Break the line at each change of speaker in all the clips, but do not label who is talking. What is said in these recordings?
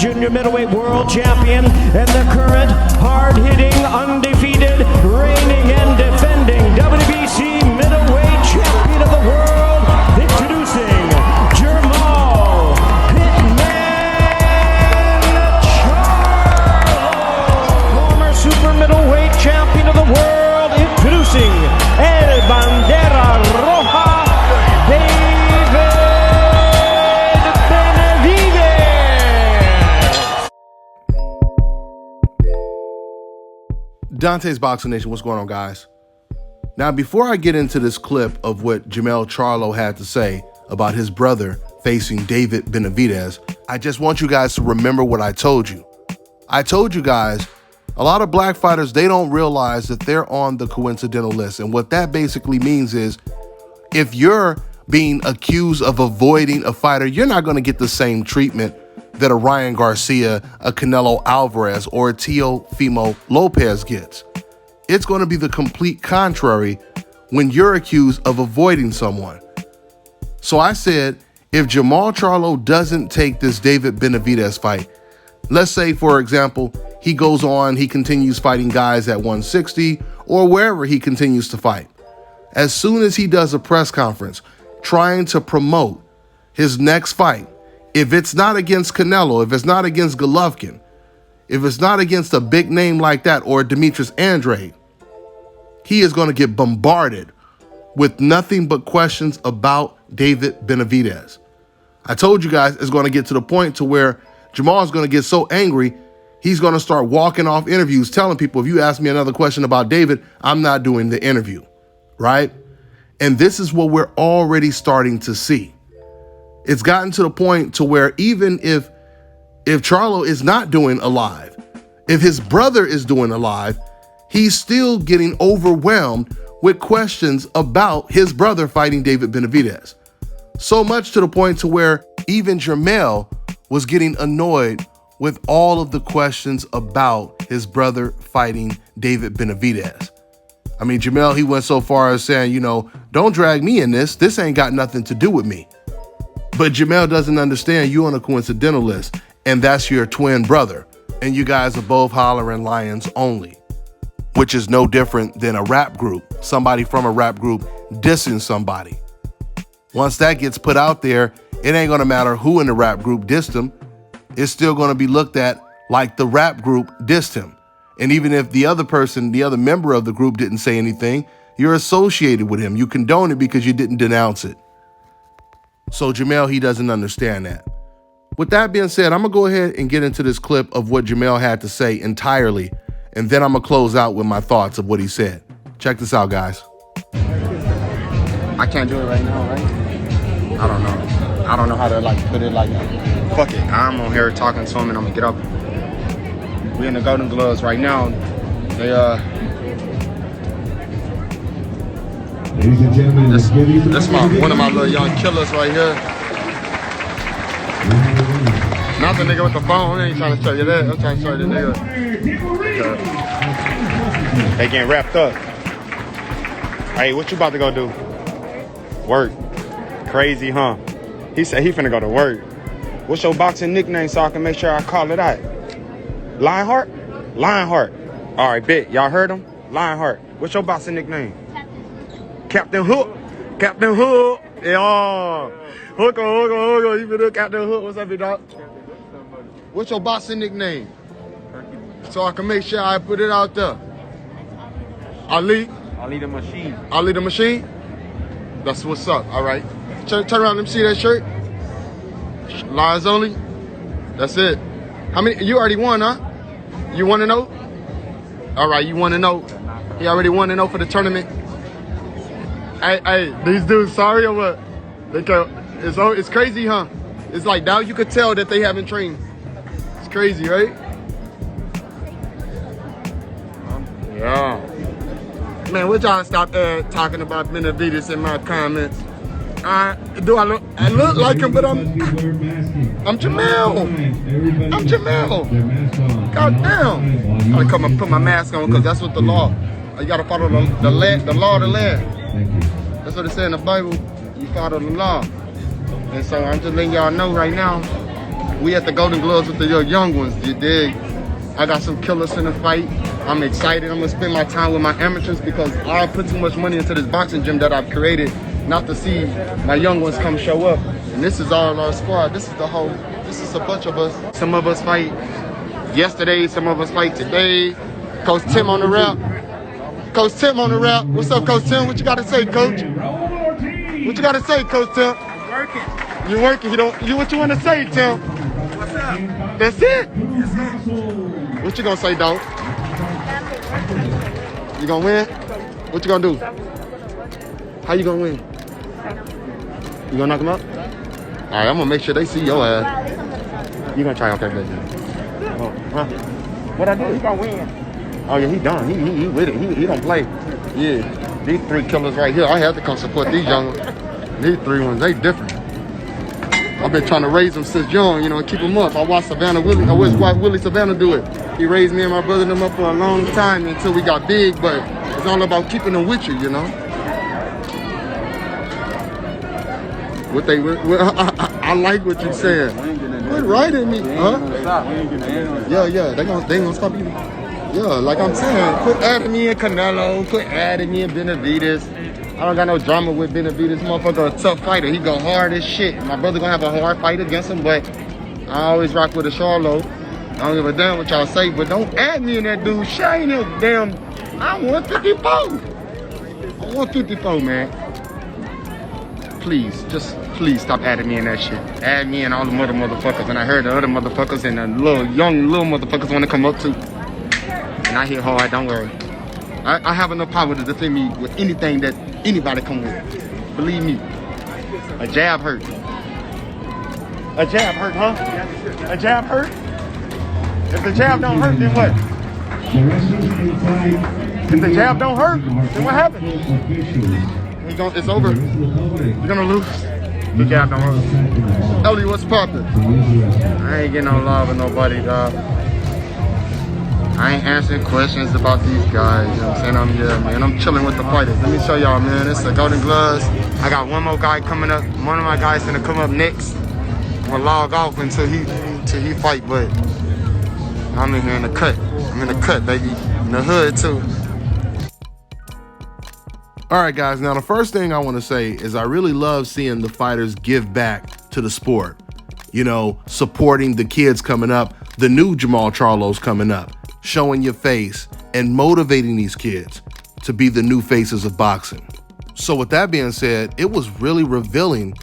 junior middleweight world champion and the current hard-hitting, undefeated, reigning and defending WBC middleweight champion of the world, introducing Jermall Charlo, former super middleweight champion of the world, introducing El Bandera Roja,
Dontaesboxingnation, what's going on, guys? Now, before I get into this clip of what Jermall Charlo had to say about his brother facing David Benavidez, I just want you guys to remember what I told you. I told you guys, a lot of black fighters, they don't realize that they're on the coincidental list. And what that basically means is, if you're being accused of avoiding a fighter, you're not going to get the same treatment that a Ryan Garcia, a Canelo Alvarez, or a Teofimo Lopez gets. It's going to be the complete contrary when you're accused of avoiding someone. So I said, if Jermall Charlo doesn't take this David Benavidez fight, let's say, for example, he goes on, he continues fighting guys at 160 or wherever he continues to fight. As soon as he does a press conference trying to promote his next fight, if it's not against Canelo, if it's not against Golovkin, if it's not against a big name like that or Demetrius Andrade, he is going to get bombarded with nothing but questions about David Benavidez. I told you guys it's going to get to the point to where Jermall is going to get so angry, he's going to start walking off interviews telling people, if you ask me another question about David, I'm not doing the interview, right? And this is what we're already starting to see. It's gotten to the point to where even if Charlo is not doing a live, if his brother is doing a live, he's still getting overwhelmed with questions about his brother fighting David Benavidez. So much to the point to where even Jermell was getting annoyed with all of the questions about his brother fighting David Benavidez. I mean, Jermell, he went so far as saying, you know, don't drag me in this. This ain't got nothing to do with me. But Jermell doesn't understand you on a coincidental list, and that's your twin brother, and you guys are both hollering lions only, which is no different than a rap group, somebody from a rap group dissing somebody. Once that gets put out there, it ain't gonna matter who in the rap group dissed him. It's still gonna be looked at like the rap group dissed him. And even if the other person, the other member of the group didn't say anything, you're associated with him. You condone it because you didn't denounce it. So Jermell, he doesn't understand that. With that being said, I'm gonna go ahead and get into this clip of what Jermell had to say entirely, and then I'm gonna close out with my thoughts of what he said. Check this out, guys.
I can't do it right now, right? I don't know. I don't know how to put it like that. Fuck it. I'm on here talking to him and I'm gonna get up. We in the Golden Gloves right now. They
Ladies and gentlemen,
this one of my little young killers right here. Not the nigga with the phone. I ain't trying to show you that. I'm trying to show you the nigga. They getting wrapped up. Hey, what you about to go do? Work. Crazy, huh? He said he finna go to work. What's your boxing nickname so I can make sure I call it out? Lionheart? Lionheart. All right, bet. Y'all heard him? Lionheart. What's your boxing nickname? Captain Hook. Captain Hook. Yeah. Hook on. You been a Captain Hook. What's up, big dog? What's your boxing nickname? So I can make sure I put it out there. Ali.
Ali the Machine.
Ali the Machine? That's what's up. All right. Turn around and see that shirt. Lions only. That's it. How many? You already won, huh? You 1-0? All right, you 1-0. He already 1-0 for the tournament. Hey, these dudes sorry or what? It's crazy, huh? It's like now you could tell that they haven't trained. It's crazy, right? Yeah. Man, we're trying to stop talking about Benavidez in my comments. Do I look like him, but I'm Jermell. I'm Jermell. God damn. I gotta put my mask on because that's what the law. You gotta follow the law of the land. That's what it says in the Bible. You follow the law. And so I'm just letting y'all know right now,
We at the Golden Gloves with the young ones, you dig? I got some killers in the fight. I'm excited. I'm gonna spend my time with my amateurs because I put too much money into this boxing gym that I've created not to see my young ones come show up. And this is all our squad. This is a bunch of us. Some of us fight yesterday, some of us fight today. Coach Tim on the rap. Coach Tim on the rap. What's up, Coach Tim? What you gotta say, Coach? What you gotta say, Coach Tim?
I'm working.
You working? What you wanna say, Tim?
What's up?
That's it? What you gonna say, dog? You gonna win? What you gonna do? How you gonna win? You gonna knock him out? All right, I'm gonna make sure they see your ass. You gonna try? Okay, good. Oh, huh? What I do? He gonna win. Oh yeah, he done. He with it. He don't play. Yeah, these three killers right here. I had to come support these young ones. These three ones, they different. I've been trying to raise them since young, you know, and keep them up. I watched Willie Savannah do it. He raised me and my brother them up for a long time until we got big, but it's all about keeping them with you, you know. I like what you said. Quit writing me, huh? Yeah, they ain't gonna stop you. Yeah, like I'm saying, quit adding me in Canelo, quit adding me in Benavidez. I don't got no drama with Benavidez. Motherfucker a tough fighter. He go hard as shit. My brother gonna have a hard fight against him, but I always rock with a Charlo. I don't give a damn what y'all say, but don't add me in that dude. Shane him, damn. I'm 154. I'm 154, man. Please stop adding me in that shit. Add me and all the motherfuckers. And I heard the other motherfuckers and the little motherfuckers want to come up too. And I hit hard, don't worry. I have enough power to defend me with anything that anybody come with. Believe me. A jab hurt. A jab hurt, huh? A jab hurt? If the jab don't hurt, then what? If the jab don't hurt, then what happens? It's over. You're gonna lose. The jab don't hurt. Ellie, what's poppin'? I ain't getting no love with nobody, dog. I ain't answering questions about these guys, you know what I'm saying? I'm chilling with the fighters. Let me show y'all, man. It's the Golden Gloves. I got one more guy coming up. One of my guys gonna come up next. I'm gonna log off until he fight, but I'm in here in the cut. I'm in the cut, baby. In the hood, too.
All right, guys. Now, the first thing I want to say is I really love seeing the fighters give back to the sport. You know, supporting the kids coming up, the new Jermall Charlos coming up, showing your face and motivating these kids to be the new faces of boxing. So with that being said, it was really revealing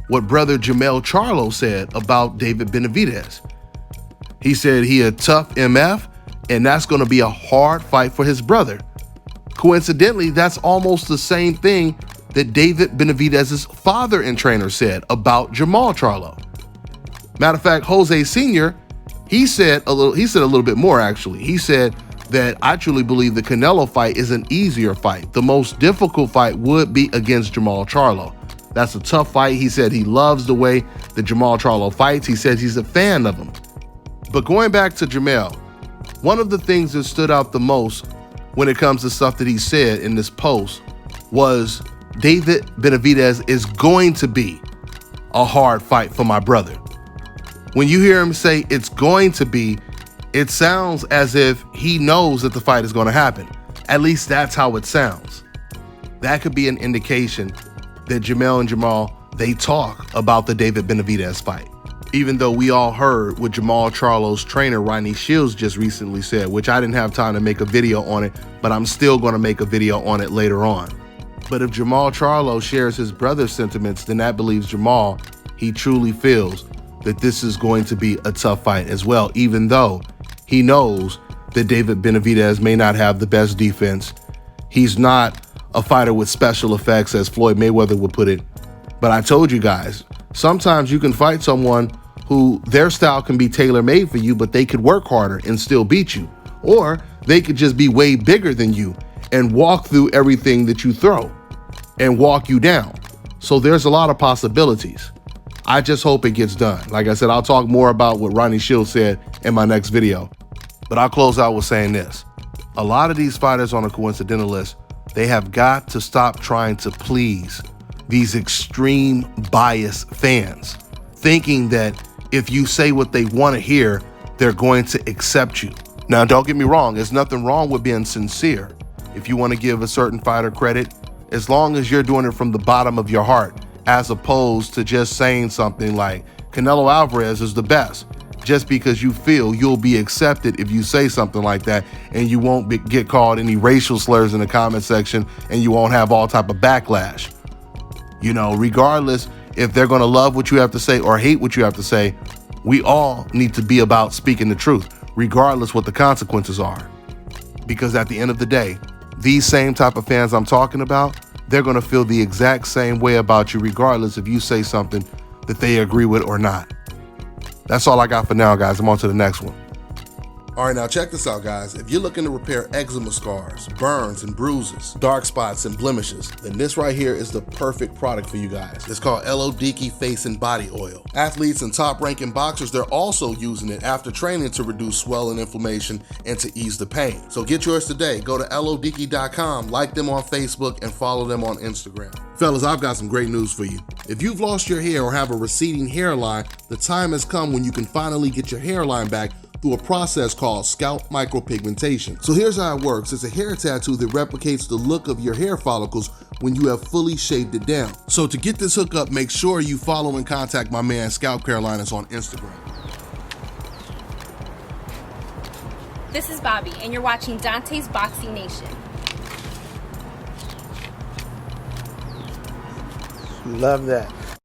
what brother Jermall Charlo said about David Benavidez. He said he a tough MF, and that's going to be a hard fight for his brother. Coincidentally, that's almost the same thing that David Benavidez's father and trainer said about Jermall Charlo. Matter of fact, Jose Sr., he said a little bit more, actually. He said that I truly believe the Canelo fight is an easier fight. The most difficult fight would be against Jermall Charlo. That's a tough fight. He said he loves the way that Jermall Charlo fights. He says he's a fan of him. But going back to Jermell, one of the things that stood out the most when it comes to stuff that he said in this post was David Benavidez is going to be a hard fight for my brother. When you hear him say it's going to be, it sounds as if he knows that the fight is going to happen. At least that's how it sounds. That could be an indication that Jermell and Jermall, they talk about the David Benavidez fight. Even though we all heard what Jermall Charlo's trainer, Ronnie Shields, just recently said, which I didn't have time to make a video on it, but I'm still going to make a video on it later on. But if Jermall Charlo shares his brother's sentiments, then that believes Jermall, he truly feels that this is going to be a tough fight as well, even though he knows that David Benavidez may not have the best defense. He's not a fighter with special effects, as Floyd Mayweather would put it. But I told you guys, sometimes you can fight someone who their style can be tailor-made for you, but they could work harder and still beat you. Or they could just be way bigger than you and walk through everything that you throw and walk you down. So there's a lot of possibilities. I just hope it gets done. Like I said, I'll talk more about what Ronnie Shields said in my next video. But I'll close out with saying this. A lot of these fighters on a coincidental list, they have got to stop trying to please these extreme bias fans. thinking that if you say what they want to hear, they're going to accept you. Now, don't get me wrong. There's nothing wrong with being sincere. If you want to give a certain fighter credit, as long as you're doing it from the bottom of your heart, as opposed to just saying something like Canelo Alvarez is the best, just because you feel you'll be accepted if you say something like that, and you won't get called any racial slurs in the comment section, and you won't have all type of backlash. You know, regardless if they're going to love what you have to say or hate what you have to say, we all need to be about speaking the truth, regardless what the consequences are. Because at the end of the day, these same type of fans I'm talking about, they're going to feel the exact same way about you, regardless if you say something that they agree with or not. That's all I got for now, guys. I'm on to the next one. All right, now check this out, guys. If you're looking to repair eczema scars, burns and bruises, dark spots and blemishes, then this right here is the perfect product for you guys. It's called Elodiki Face and Body Oil. Athletes and top-ranking boxers, they're also using it after training to reduce swelling, inflammation, and to ease the pain. So get yours today. Go to elodiki.com, like them on Facebook, and follow them on Instagram. Fellas, I've got some great news for you. If you've lost your hair or have a receding hairline, the time has come when you can finally get your hairline back through a process called scalp micropigmentation. So here's how it works. It's a hair tattoo that replicates the look of your hair follicles when you have fully shaved it down. So to get this hookup, make sure you follow and contact my man ScalpCarolinas on Instagram.
This is Bobby, and you're watching Dontaesboxingnation.
Love that.